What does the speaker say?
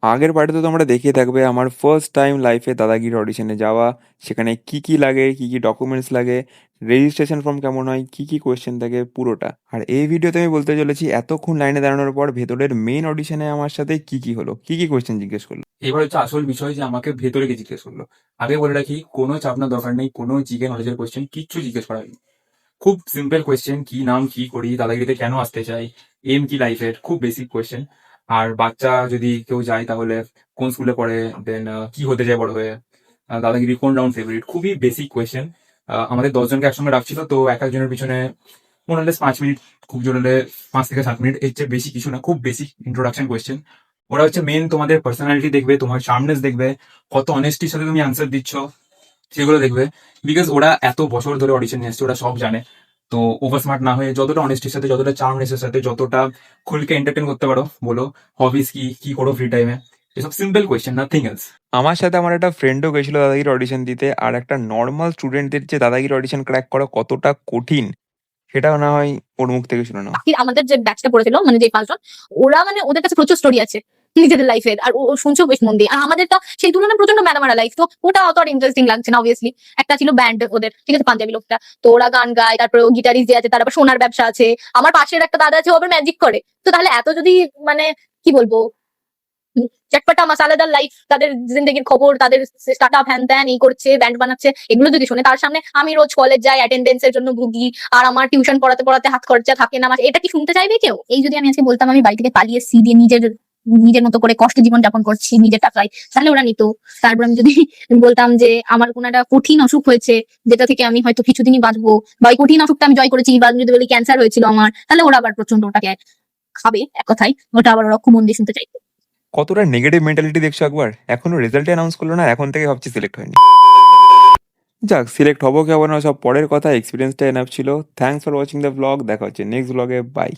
আগের পার্টে তো তোমরা দেখিয়ে থাকবে আমার ফার্স্ট টাইম লাইফে দাদাগিরি অডিশনে যাওয়া, সেখানে কি কি লাগে, কি কি ডকুমেন্টস লাগে, রেজিস্ট্রেশন ফর্ম কেমন হয়, কি কি কোয়েশ্চেন থাকে পুরোটা। আর এই ভিডিওতে আমি বলতে চলেছি এতক্ষণ লাইনে দাঁড়ানোর পর ভেতরের মেইন অডিশনে আমার সাথে কি কি হলো, কি কি কোয়েশ্চেন জিজ্ঞেস করলো। এবার হচ্ছে আসল বিষয় যে আমাকে ভেতরে গিয়ে জিজ্ঞেস করলো। আগে বলে রাখি, কোনো চাপনার দরকার নেই, কোনো জিকে নলেজের কোয়েশ্চেন কিচ্ছু জিজ্ঞেস করা হয়নি। খুব সিম্পল কোয়েশ্চেন, কি নাম, কি করি, দাদাগিরিতে কেন আসতে চাই, এম কি লাইফের, খুব বেসিক কোয়েশ্চেন। আর বাচ্চা যদি কেউ যায় তাহলে কোন স্কুলে পড়ে, দেন কি হতে চায় বড় হয়ে, দাদাগিরি কোন রাউন্ড ফেভারিট, খুবই বেসিক কোয়েশ্চেন। আমাদের 10 জনকে একসঙ্গে রাখছিল, তো এক একজনের পিছনে মোরালেস 5 মিনিট, খুব জোর হলে 5 থেকে 7 মিনিট, এর চেয়ে বেশি কিছু না, খুব বেসিক ইন্ট্রোডাকশন কোয়েশ্চেন। ওরা হচ্ছে মেন তোমাদের পার্সোনালিটি দেখবে, তোমার শার্পনেস দেখবে, কত অনেস্টির সাথে তুমি আনসার দিচ্ছ সেগুলো দেখবে। বিকজ ওরা এত বছর ধরে অডিশন নিয়ে আসছে, ওরা সব জানে। তো ওভার স্মার্ট না হয়ে যতটা অনেস্টির সাথে, যতটা চার্মনেসের সাথে, যতটা খুলকে এন্টারটেন করতে পারো বলো। হবিস কি, কি করো ফ্রি টাইমে, এসব সিম্পল কোয়েশ্চেন, নাথিং এলস। আমার সাথে আমার একটা ফ্রেন্ডও গেছিল দাদাগিরি অডিশন দিতে, আর একটা নর্মাল স্টুডেন্টদের যে দাদাগিরি অডিশন ক্র্যাক করা কতটা কঠিন সেটাও না হয় ওর মুখ থেকে শুনে নাও। বাকি আমাদের যে ব্যাচটা পড়েছিল, মানে যে 5 জন, ওরা মানে ওদের কাছে প্রচুর স্টোরি আছে নিজেদের লাইফের, আর ও শুনছেও বেশ মন দিয়ে। আর আমাদেরটা সেই তুলনায় প্রচন্ড ম্যাডামারা লাইফ, তো ওটা অত আর ইন্টারেস্টিং লাগছে না অবভিয়াসলি। একটা ছিল ব্যান্ড ওদের, ঠিক আছে, পাঞ্জাবি লোকটা, তো ওরা গান গায়, তারপরে গিটারিস্ট যে আছে তার আবার সোনার ব্যবসা আছে। আমার পাশের একটা দাদা আছে, ও আবার ম্যাজিক করে। তো তাহলে এত যদি, মানে কি বলবো, চটপটা মাসালাদার লাইফ, তাদের জিন্দগির খবর, তাদের স্টার্ট আপ হ্যান ত্যান এই করছে, ব্যান্ড বানাচ্ছে, এগুলো যদি শুনে, তার সামনে আমি রোজ কলেজ যাই, অ্যাটেন্ডেন্স এর জন্য ভুগি, আর আমার টিউশন পড়াতে পড়াতে হাত খরচা থাকে না আমার, এটা কি শুনতে চাইবে কেউ? এই যদি আমি আজকে বলতাম আমি বাড়ি থেকে পালিয়ে সি দিয়ে নিজের নিজের মতো করে কষ্টে জীবন যাপন করছি নিজের টাকায়, তাহলে ওরা নিত। তারপর আমি যদি বলতাম যে আমার কোনো একটা কঠিন অসুখ হয়েছে, যেটা থেকে আমি হয়তো কিছুদিনই বাঁচবো, বা ওই কঠিন অসুখটা আমি জয় করেছি, বা আমি যদি বলি ক্যান্সার হয়েছিল আমার, তাহলে ওরা আবার প্রচন্ড ওটাকে খাবে, এক কথায় ওটা আবার ওরা খুব মন দিয়ে শুনতে চাইবে। কতটা নেগেটিভ মেন্টালিটি দেখছো একবার, এখনো রেজাল্ট অ্যানাউন্স করলো না, এখন থেকে ভাবছি সিলেক্ট হয়নি। যাক, সিলেক্ট হবো কি হবো না সব পরের কথা, এক্সপিরিয়েন্সটা এনাফ ছিল। Thanks for watching the blog, দেখা হচ্ছে নেক্সট ব্লগে, বাই।